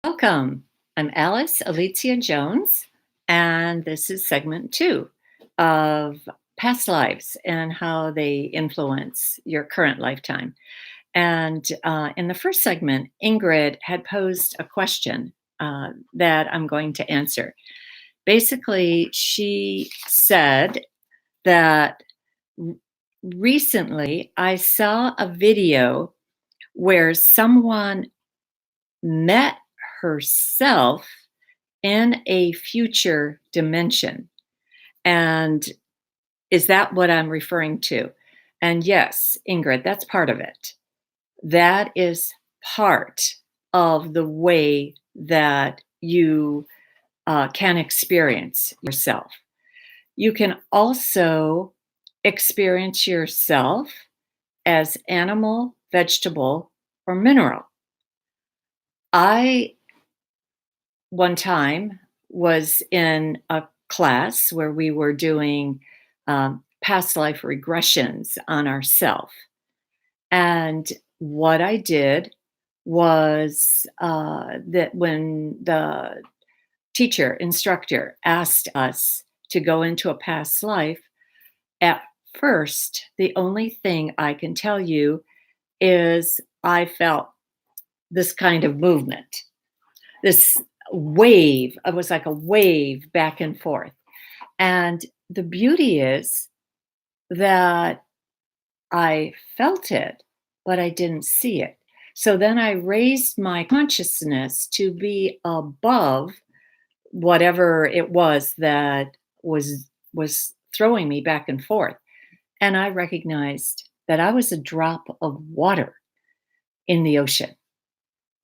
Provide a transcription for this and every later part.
Welcome. I'm Alice Alicia Jones, and this is segment two of past lives and how they influence your current lifetime. And in the first segment, Ingrid had posed a question that I'm going to answer. Basically, she said that r- recently I saw a video where someone met herself in a future dimension. And is that what I'm referring to? And yes, Ingrid, that's part of it. That is part of the way that you can experience yourself. You can also experience yourself as animal, vegetable, or mineral. I one time was in a class where we were doing past life regressions on ourself. And what I did was that when the teacher, instructor asked us to go into a past life, at first, the only thing I can tell you is I felt this kind of movement, this wave. It was like a wave back and forth. And the beauty is that I felt it, but I didn't see it. So then I raised my consciousness to be above whatever it was that was throwing me back and forth. And I recognized that I was a drop of water in the ocean.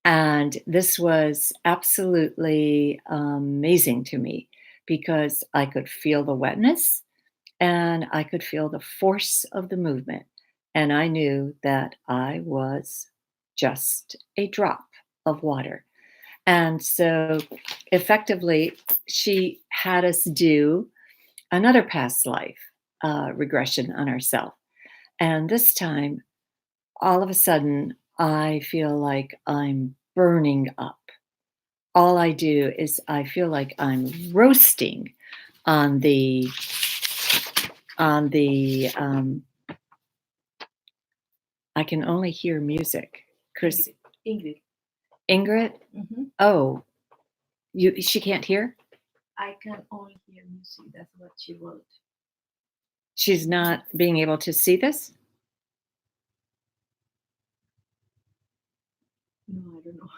And this was absolutely amazing to me because I could feel the wetness and I could feel the force of the movement. And I knew that I was just a drop of water. And so effectively, she had us do another past life regression on ourselves. And this time, all of a sudden, I feel like I'm burning up. All I do is I feel like I'm roasting on the I can only hear music. Chris Ingrid. Ingrid? Hmm. Oh, she can't hear? I can only hear music. That's what she wrote. She's not being able to see this? No, I don't know.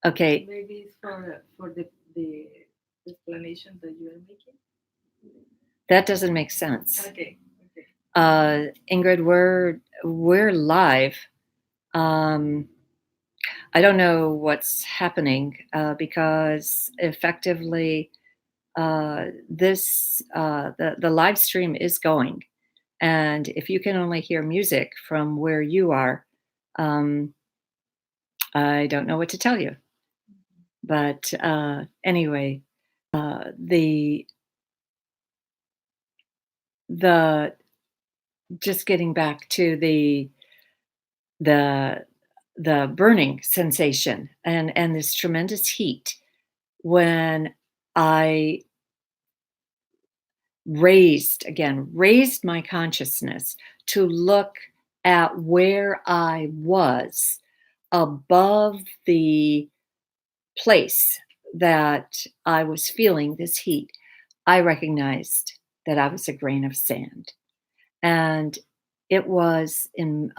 Okay, Maybe it's for the explanation that you are making. that doesn't make sense. Okay. Okay. Ingrid, we're live. Um, I don't know what's happening because effectively the live stream is going, and if you can only hear music from where you are, um, I don't know what to tell you. But anyway, the the just getting back to the the burning sensation and this tremendous heat when I raised my consciousness to look at where I was above the place that I was feeling this heat. I recognized that I was a grain of sand. And it was in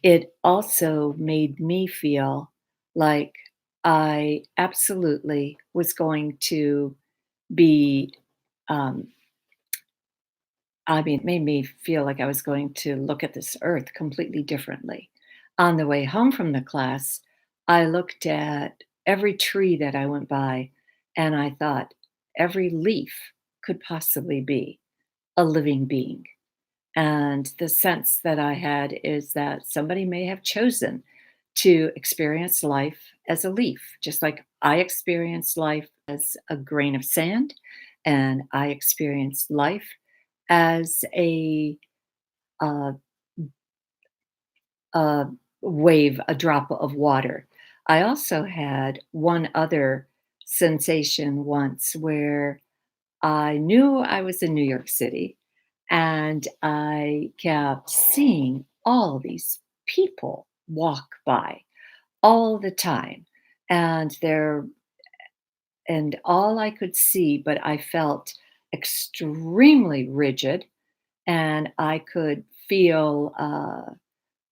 it also made me feel like I absolutely was going to be um, I mean, it made me feel like I was going to look at this earth completely differently. On the way home from the class, I looked at every tree that I went by and I thought every leaf could possibly be a living being. And the sense that I had is that somebody may have chosen to experience life as a leaf, just like I experienced life as a grain of sand, and I experienced life as uh, a wave, a drop of water. I also had one other sensation once where I knew I was in New York City and I kept seeing all these people walk by all the time. And they're and all I could see, but I felt extremely rigid and I could feel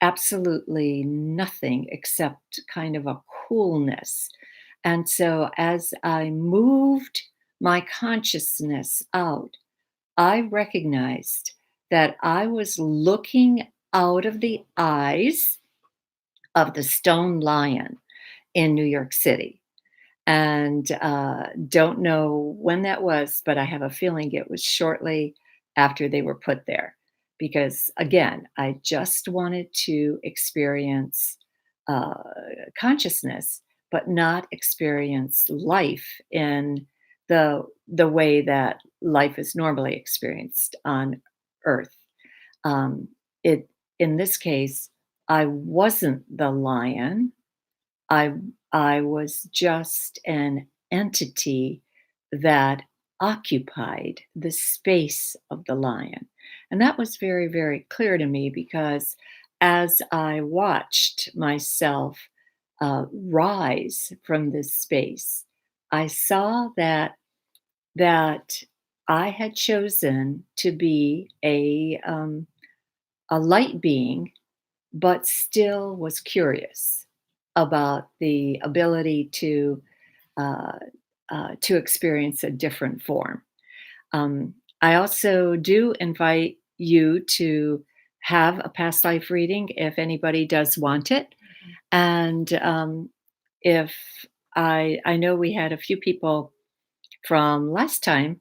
absolutely nothing except kind of a coolness. And so as I moved my consciousness out, I recognized that I was looking out of the eyes of the stone lion in New York City. And don't know when that was, but I have a feeling it was shortly after they were put there. Because again, I just wanted to experience uh, consciousness, but not experience life in the way that life is normally experienced on Earth. Um, it in this case, I wasn't the lion. I I was just an entity that occupied the space of the lion. And that was very, very clear to me because as I watched myself rise from this space, I saw that I had chosen to be a light being but still was curious about the ability uh, to experience a different form. I also do invite you to have a past life reading if anybody does want it. And if I know we had a few people from last time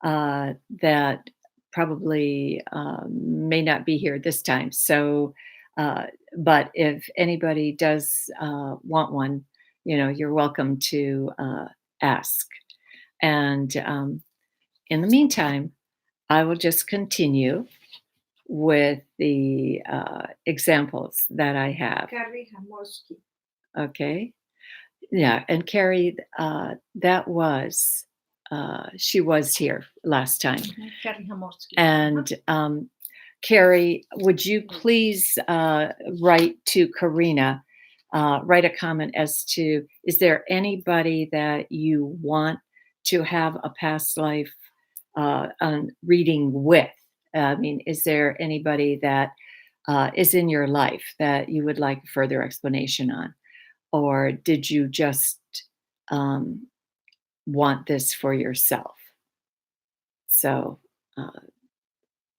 that probably may not be here this time. So, uh, but if anybody does want one, you're welcome to ask. And in the meantime, I will just continue with the examples that I have. Carrie Hamorsky. Okay. Yeah. And Carrie, she was here last time. Carrie Hamorsky. And Carrie, would you please write to Karina, write a comment as to is there anybody that you want to have a past life reading with? I mean, is there anybody that is in your life that you would like further explanation on? Or did you just um, want this for yourself? So uh,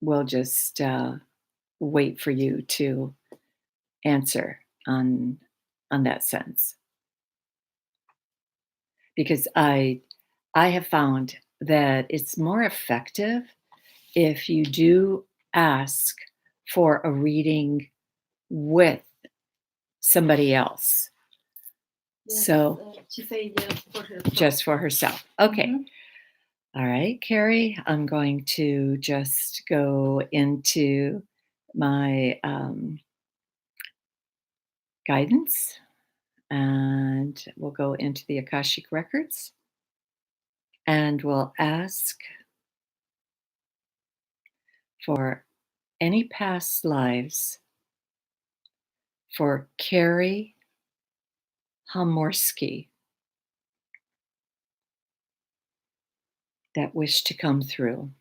we'll just wait for you to answer on that sense because I have found that it's more effective if you do ask for a reading with somebody else. Yes, So she said yes for herself. just for herself. Okay. Mhm. All right, Carrie, I'm going to just go into my guidance and we'll go into the Akashic Records and we'll ask for any past lives for Carrie Hamorsky that wish to come through.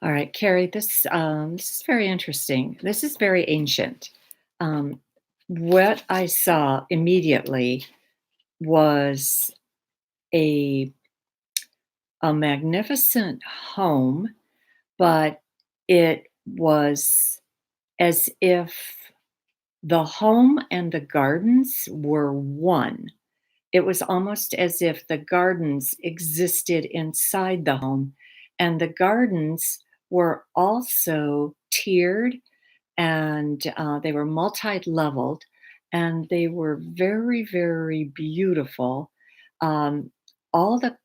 All right, Carrie, this is very interesting. This is very ancient. Um, what I saw immediately was a a magnificent home, but it was as if the home and the gardens were one. It was almost as if the gardens existed inside the home, and the gardens were also tiered and they were multi leveled and they were very, very beautiful. Um, all the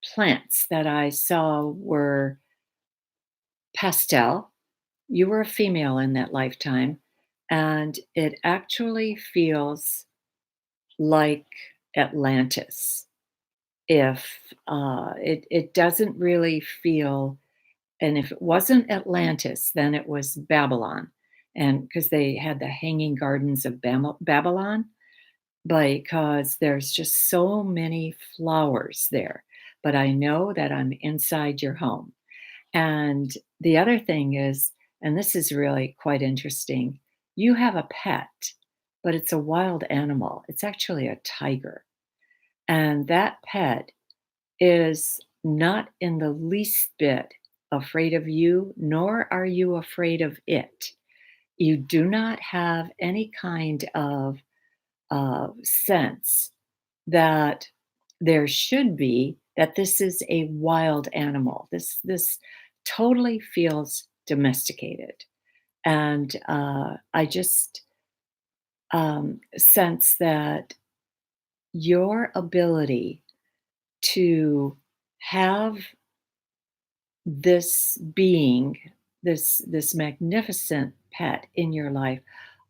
plants that I saw were pastel. You were a female in that lifetime, and it actually feels like Atlantis. If it doesn't really feel, and if it wasn't Atlantis, then it was Babylon, and because they had the Hanging Gardens of Babylon, because there's just so many flowers there. But I know that I'm inside your home. And the other thing is, and this is really quite interesting, you have a pet, but it's a wild animal. It's actually a tiger. And that pet is not in the least bit afraid of you, nor are you afraid of it. You do not have any kind of sense that there should be, that this is a wild animal. This totally feels domesticated, and I just sense that your ability to have this being, this magnificent pet in your life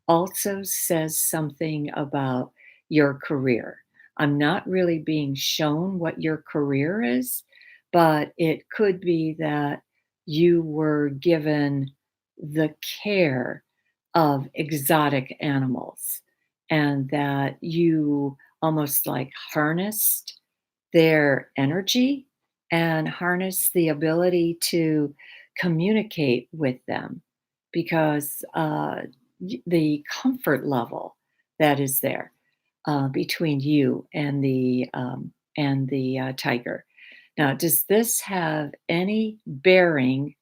also says something about your career. I'm not really being shown what your career is, but it could be that you were given the care of exotic animals and that you almost like harnessed their energy and harness the ability to communicate with them because the comfort level that is there between you and the tiger. Now, does this have any bearing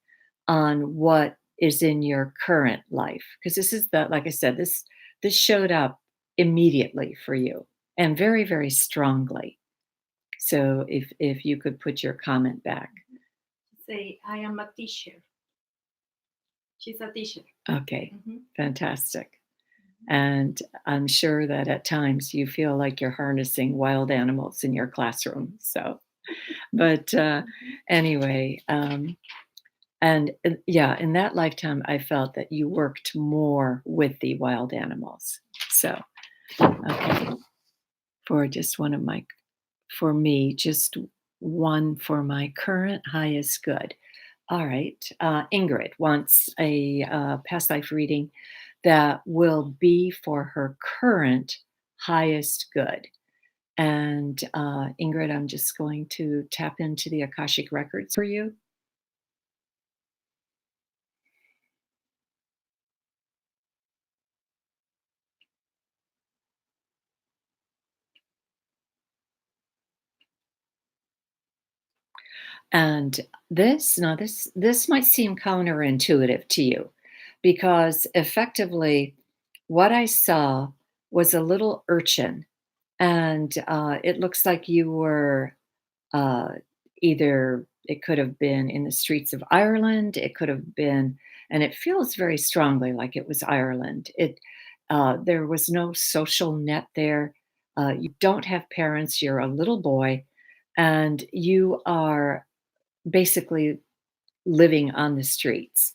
on what is in your current life? Because this is the, like I said, this showed up immediately for you and very, very strongly. So if you could put your comment back. Say, I am a teacher. She's a teacher. Okay, Mhm. fantastic. And I'm sure that at times you feel like you're harnessing wild animals in your classroom. So, but anyway, and yeah, in that lifetime, I felt that you worked more with the wild animals. So, okay, for just one of my, for me, just one for my current highest good. All right. Ingrid wants a past life reading that will be for her current highest good. And Ingrid, I'm just going to tap into the Akashic records for you. And this might seem counterintuitive to you because effectively what I saw was a little urchin, and it looks like you were uh, either, it could have been in the streets of Ireland, it could have been, and it feels very strongly like it was Ireland. There was no social net there. You don't have parents. You're a little boy, and you are basically living on the streets.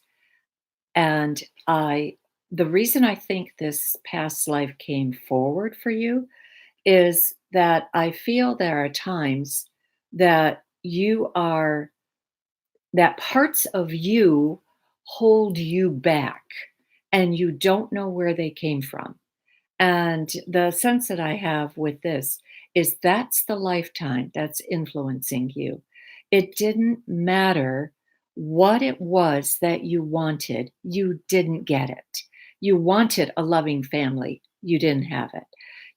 And the reason I think this past life came forward for you is that I feel there are times that you are, that parts of you hold you back and you don't know where they came from. And the sense that I have with this is that's the lifetime that's influencing you. It didn't matter what it was that you wanted, you didn't get it. You wanted a loving family, you didn't have it.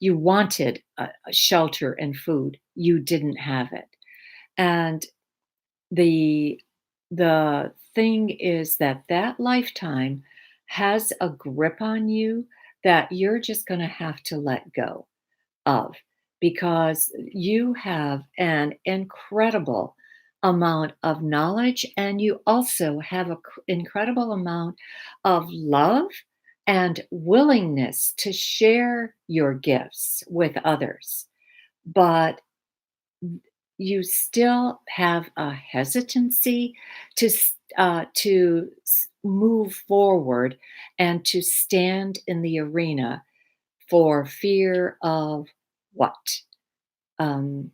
You wanted a shelter and food, you didn't have it. And the the thing is that that lifetime has a grip on you that you're just going to have to let go of, because you have an incredible amount of knowledge and you also have an incredible amount of love and willingness to share your gifts with others, but you still have a hesitancy to move forward and to stand in the arena for fear of what? Um,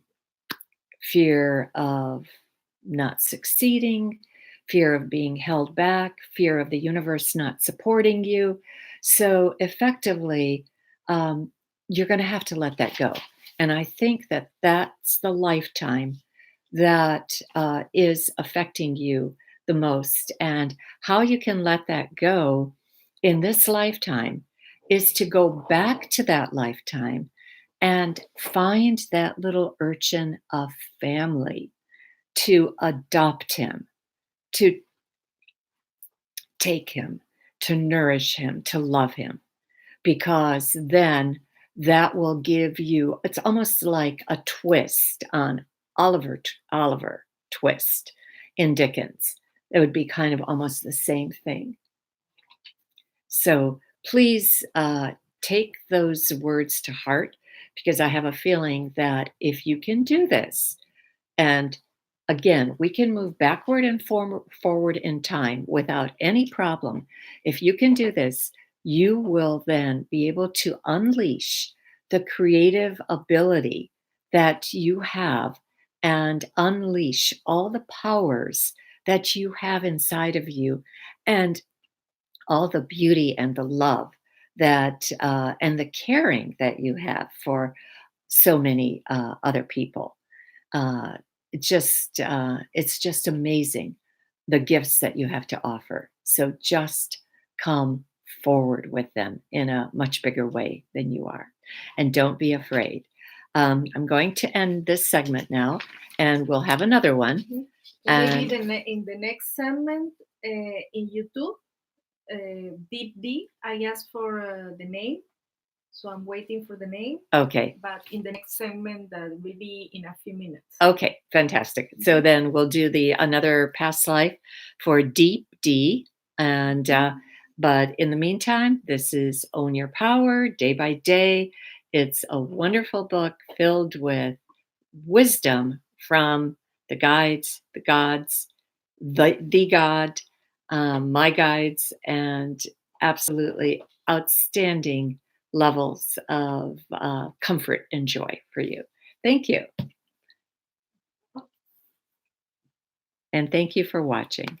Fear of not succeeding, fear of being held back, fear of the universe not supporting you. So effectively, um, you're going to have to let that go. And I think that that's the lifetime that is affecting you the most. And how you can let that go in this lifetime is to go back to that lifetime and find that little urchin of family, to adopt him, to take him, to nourish him, to love him, because then that will give you, it's almost like a twist on Oliver Twist in Dickens. It would be kind of almost the same thing. So please take those words to heart, because I have a feeling that if you can do this, and again, we can move backward and forward in time without any problem. If you can do this, you will then be able to unleash the creative ability that you have and unleash all the powers that you have inside of you, and all the beauty and the love that and the caring that you have for so many other people. It's just amazing, the gifts that you have to offer. So just come forward with them in a much bigger way than you are, and don't be afraid. I'm going to end this segment now, and we'll have another one. Mhm. And Maybe in the next segment in YouTube, Deep D, I asked for the name, so I'm waiting for the name. okay, But in the next segment, that will be in a few minutes. okay, fantastic. So then we'll do the another past life for Deep D, and but in the meantime, this is Own Your Power Day by Day. It's a wonderful book filled with wisdom from the guides, the gods, the God, my guides, and absolutely outstanding levels of comfort and joy for you. Thank you. And thank you for watching.